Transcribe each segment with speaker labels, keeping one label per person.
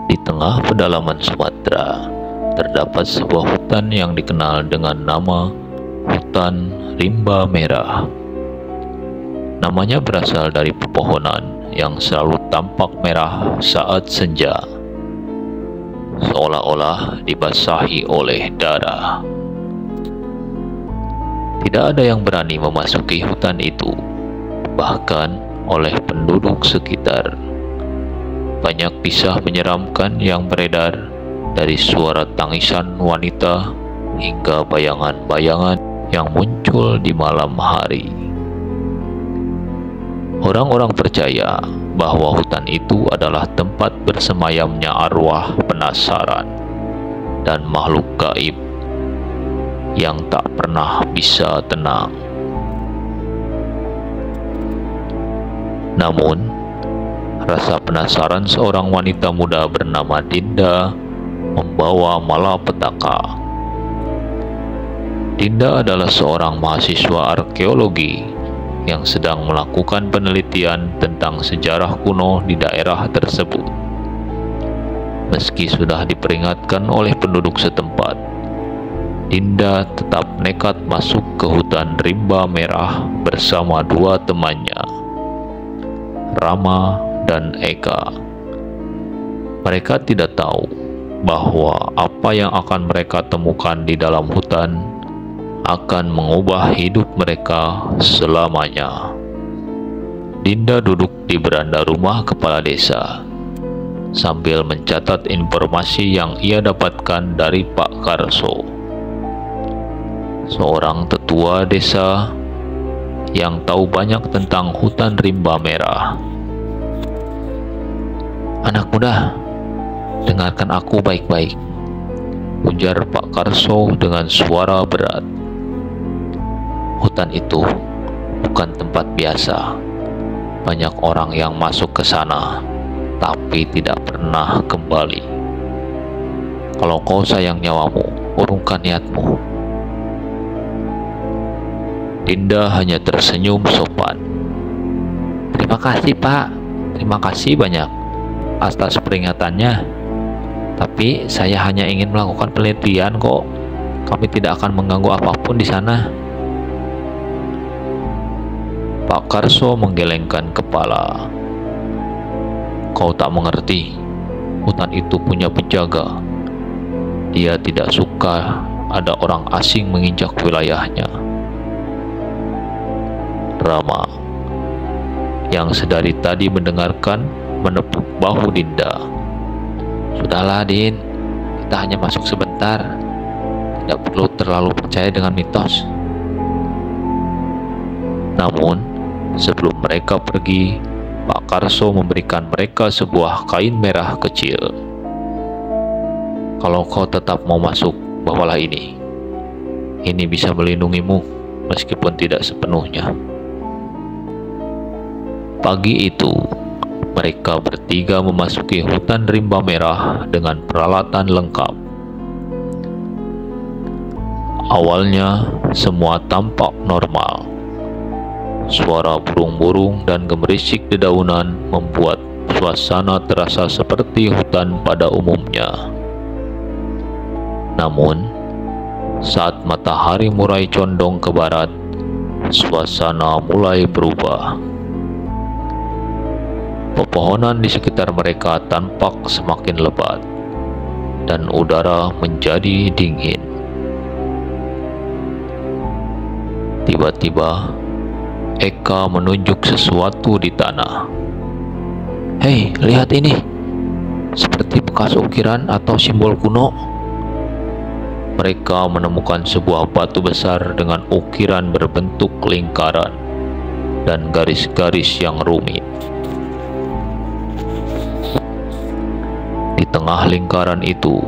Speaker 1: Di tengah pedalaman Sumatera, terdapat sebuah hutan yang dikenal dengan nama Hutan Rimba Merah. Namanya berasal dari pepohonan yang selalu tampak merah saat senja, seolah-olah dibasahi oleh darah. Tidak ada yang berani memasuki hutan itu, bahkan oleh penduduk sekitar. Banyak kisah menyeramkan yang beredar, dari suara tangisan wanita hingga bayangan-bayangan yang muncul di malam hari. Orang-orang percaya bahwa hutan itu adalah tempat bersemayamnya arwah penasaran dan makhluk gaib yang tak pernah bisa tenang. Namun, rasa penasaran seorang wanita muda bernama Dinda membawa malapetaka. Dinda adalah seorang mahasiswa arkeologi yang sedang melakukan penelitian tentang sejarah kuno di daerah tersebut. Meski sudah diperingatkan oleh penduduk setempat, Dinda tetap nekat masuk ke hutan Rimba Merah bersama dua temannya, Rama dan Eka. Mereka tidak tahu bahwa apa yang akan mereka temukan di dalam hutan akan mengubah hidup mereka selamanya. Dinda duduk di beranda rumah kepala desa sambil mencatat informasi yang ia dapatkan dari Pak Karso, seorang tetua desa yang tahu banyak tentang hutan Rimba Merah. "Anak muda, dengarkan aku baik-baik," ujar Pak Karso dengan suara berat. "Hutan itu bukan tempat biasa. Banyak orang yang masuk ke sana, tapi tidak pernah kembali. Kalau kau sayang nyawamu, urungkan niatmu." Dinda hanya tersenyum sopan. "Terima kasih, Pak. Terima kasih banyak atas peringatannya. Tapi saya hanya ingin melakukan penelitian kok. Kami tidak akan mengganggu apapun di sana." Pak Karso menggelengkan kepala. "Kau tak mengerti. Hutan itu punya penjaga. Dia tidak suka ada orang asing menginjak wilayahnya." Rama, yang sedari tadi mendengarkan, menepuk bahu Dinda. "Sudahlah, Din. Kita hanya masuk sebentar. Tidak perlu terlalu percaya dengan mitos." Namun, sebelum mereka pergi, Pak Karso memberikan mereka sebuah kain merah kecil. "Kalau kau tetap mau masuk, bawalah ini. Ini bisa melindungimu, meskipun tidak sepenuhnya." Pagi itu, mereka bertiga memasuki hutan Rimba Merah dengan peralatan lengkap. Awalnya, semua tampak normal. Suara burung-burung dan gemerisik dedaunan membuat suasana terasa seperti hutan pada umumnya. Namun, saat matahari mulai condong ke barat, suasana mulai berubah. Pepohonan di sekitar mereka tampak semakin lebat, dan udara menjadi dingin. Tiba-tiba, Eka menunjuk sesuatu di tanah. "Hei, lihat ini! Seperti bekas ukiran atau simbol kuno." Mereka menemukan sebuah batu besar dengan ukiran berbentuk lingkaran dan garis-garis yang rumit. Di tengah lingkaran itu,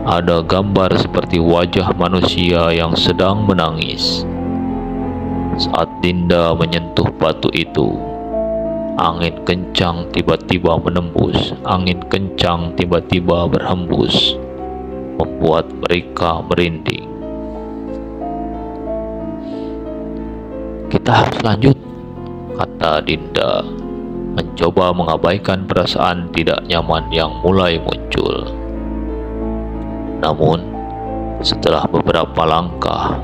Speaker 1: ada gambar seperti wajah manusia yang sedang menangis. Saat Dinda menyentuh batu itu, angin kencang tiba-tiba menembus, angin kencang tiba-tiba berhembus, membuat mereka merinding.
Speaker 2: "Kita harus lanjut," kata Dinda.
Speaker 1: mencoba mengabaikan perasaan tidak nyaman yang mulai muncul. Namun, setelah beberapa langkah,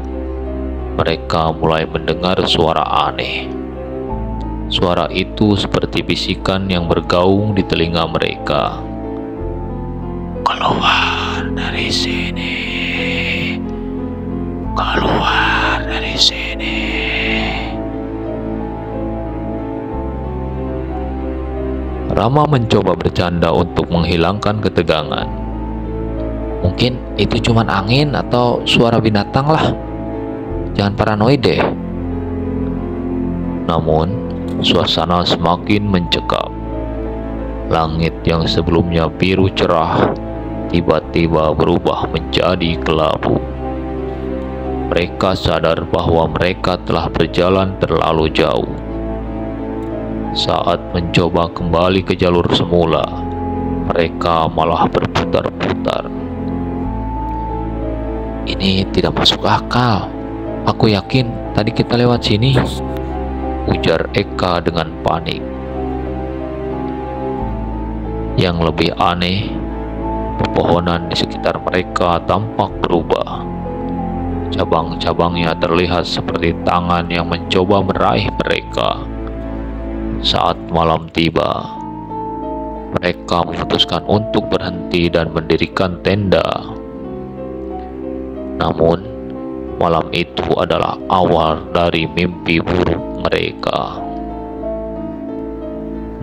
Speaker 1: mereka mulai mendengar suara aneh. Suara itu seperti bisikan yang bergaung di telinga mereka. "Keluar dari sini! Keluar dari sini!" Rama mencoba bercanda untuk menghilangkan ketegangan. "Mungkin itu cuma angin atau suara binatang lah. Jangan paranoid deh." Namun, suasana semakin mencekam. Langit yang sebelumnya biru cerah tiba-tiba berubah menjadi kelabu. Mereka sadar bahwa mereka telah berjalan terlalu jauh. Saat mencoba kembali ke jalur semula, mereka malah berputar-putar. "Ini tidak masuk akal. Aku yakin tadi kita lewat sini," ujar Eka dengan panik. Yang lebih aneh, pepohonan di sekitar mereka tampak berubah. Cabang-cabangnya terlihat seperti tangan yang mencoba meraih mereka. Saat malam tiba, mereka memutuskan untuk berhenti dan mendirikan tenda. Namun, malam itu adalah awal dari mimpi buruk mereka.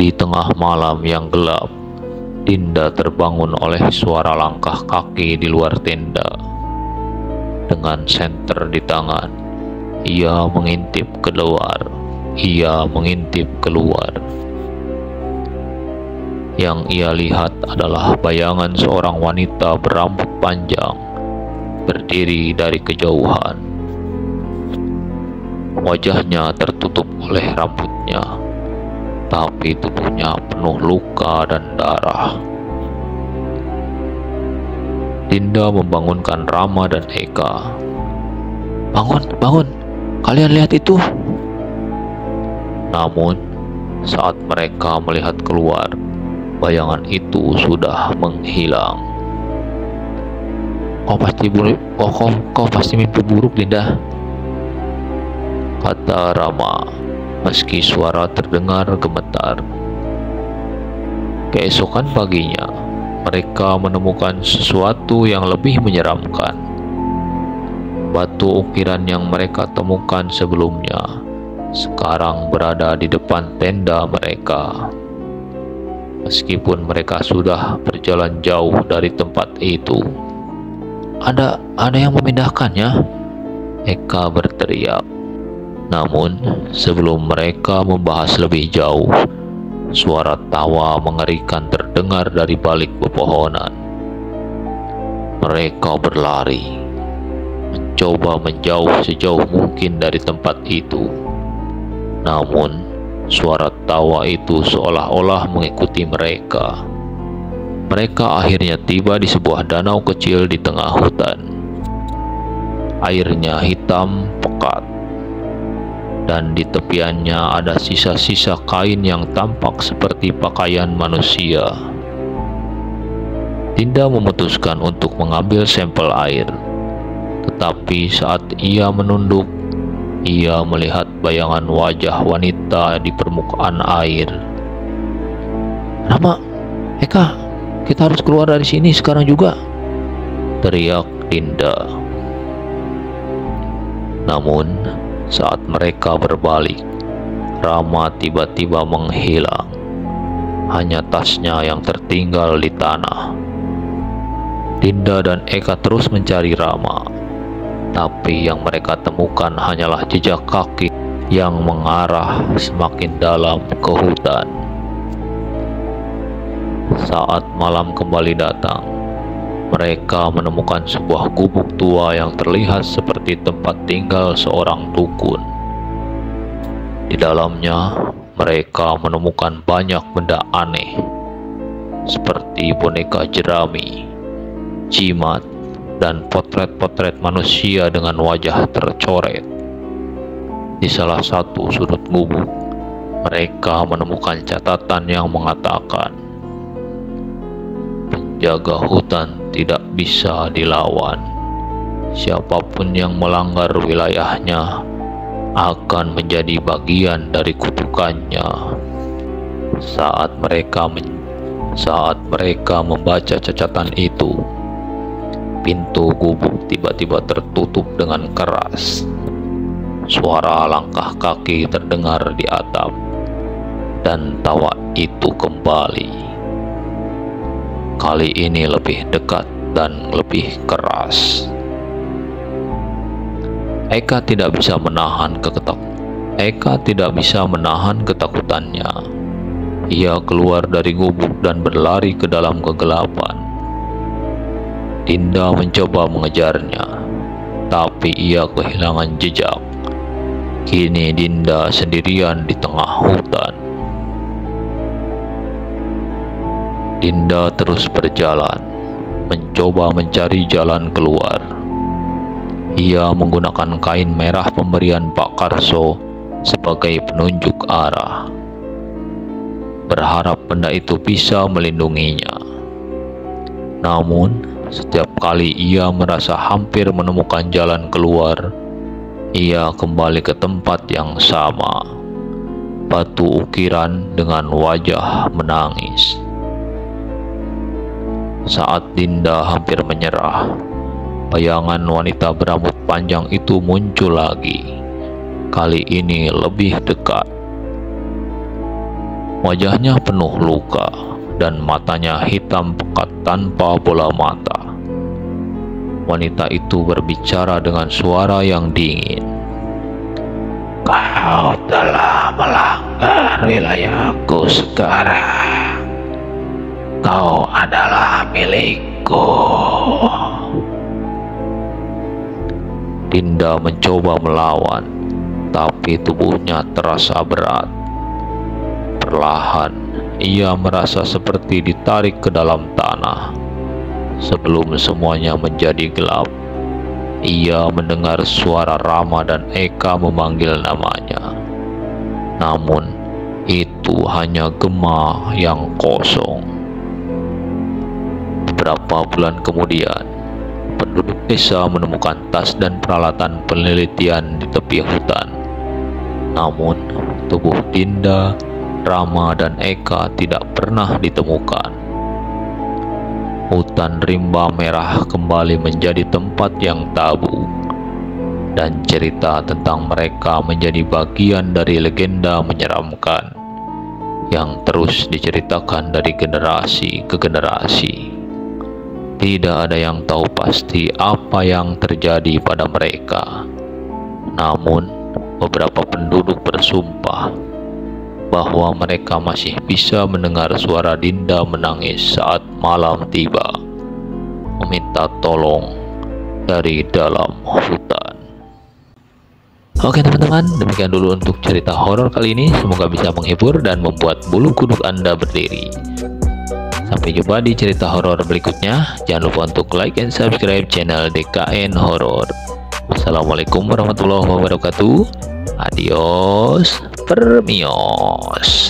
Speaker 1: Di tengah malam yang gelap, Dinda terbangun oleh suara langkah kaki di luar tenda. Dengan senter di tangan, ia mengintip keluar. Yang ia lihat adalah bayangan seorang wanita berambut panjang berdiri dari kejauhan. Wajahnya tertutup oleh rambutnya, tapi tubuhnya penuh luka dan darah. Dinda membangunkan Rama dan Eka. "Bangun, bangun! Kalian lihat itu!" Namun, saat mereka melihat keluar, bayangan itu sudah menghilang. Kau pasti mimpi buruk, Dinda," kata Rama, meski suara terdengar gemetar. Keesokan paginya, mereka menemukan sesuatu yang lebih menyeramkan. Batu ukiran yang mereka temukan sebelumnya sekarang berada di depan tenda mereka. Meskipun mereka sudah berjalan jauh dari tempat itu. Ada yang memindahkannya?" Eka berteriak. Namun, sebelum mereka membahas lebih jauh, suara tawa mengerikan terdengar dari balik pepohonan. Mereka berlari, mencoba menjauh sejauh mungkin dari tempat itu. Namun, suara tawa itu seolah-olah mengikuti mereka. Mereka akhirnya tiba di sebuah danau kecil di tengah hutan. Airnya hitam pekat, dan di tepiannya ada sisa-sisa kain yang tampak seperti pakaian manusia. Dinda memutuskan untuk mengambil sampel air, tetapi saat ia menunduk, ia melihat bayangan wajah wanita di permukaan air. "Rama, Eka, kita harus keluar dari sini sekarang juga," teriak Dinda. Namun, saat mereka berbalik, Rama tiba-tiba menghilang. Hanya tasnya yang tertinggal di tanah. Dinda dan Eka terus mencari Rama, tapi yang mereka temukan hanyalah jejak kaki yang mengarah semakin dalam ke hutan. Saat malam kembali datang, mereka menemukan sebuah gubuk tua yang terlihat seperti tempat tinggal seorang dukun. Di dalamnya, mereka menemukan banyak benda aneh, seperti boneka jerami, jimat, dan potret-potret manusia dengan wajah tercoret. Di salah satu sudut gubuk, mereka menemukan catatan yang mengatakan penjaga hutan tidak bisa dilawan. Siapapun yang melanggar wilayahnya akan menjadi bagian dari kutukannya. Saat mereka membaca catatan itu, pintu gubuk tiba-tiba tertutup dengan keras. Suara langkah kaki terdengar di atap, dan tawa itu kembali. Kali ini lebih dekat dan lebih keras. Eka tidak bisa menahan ketakutannya. Ia keluar dari gubuk dan berlari ke dalam kegelapan. Dinda mencoba mengejarnya, tapi ia kehilangan jejak. Kini Dinda sendirian di tengah hutan. Dinda terus berjalan, mencoba mencari jalan keluar. Ia menggunakan kain merah pemberian Pak Karso sebagai penunjuk arah, berharap benda itu bisa melindunginya. Namun, setiap kali ia merasa hampir menemukan jalan keluar, ia kembali ke tempat yang sama. Batu ukiran dengan wajah menangis. Saat Dinda hampir menyerah, bayangan wanita berambut panjang itu muncul lagi. Kali ini lebih dekat. Wajahnya penuh luka dan matanya hitam pekat tanpa bola mata. Wanita itu berbicara dengan suara yang dingin. Kau telah melanggar wilayahku sekarang. Kau adalah milikku. Dinda mencoba melawan, tapi tubuhnya terasa berat. Perlahan, ia merasa seperti ditarik ke dalam tanah. Sebelum semuanya menjadi gelap, ia mendengar suara Rama dan Eka memanggil namanya. Namun, itu hanya gema yang kosong. Beberapa bulan kemudian, penduduk desa menemukan tas dan peralatan penelitian di tepi hutan. Namun, tubuh Dinda, Rama, dan Eka tidak pernah ditemukan. Hutan rimba merah kembali menjadi tempat yang tabu, dan cerita tentang mereka menjadi bagian dari legenda menyeramkan yang terus diceritakan dari generasi ke generasi. Tidak ada yang tahu pasti apa yang terjadi pada mereka. Namun, beberapa penduduk bersumpah bahwa mereka masih bisa mendengar suara Dinda menangis saat malam tiba, meminta tolong dari dalam hutan. Oke teman-teman, demikian dulu untuk cerita horor kali ini. Semoga bisa menghibur dan membuat bulu kuduk Anda berdiri. Sampai jumpa di cerita horor berikutnya. Jangan lupa untuk like and subscribe channel DKN Horor. Wassalamualaikum warahmatullahi wabarakatuh. Adios, permios.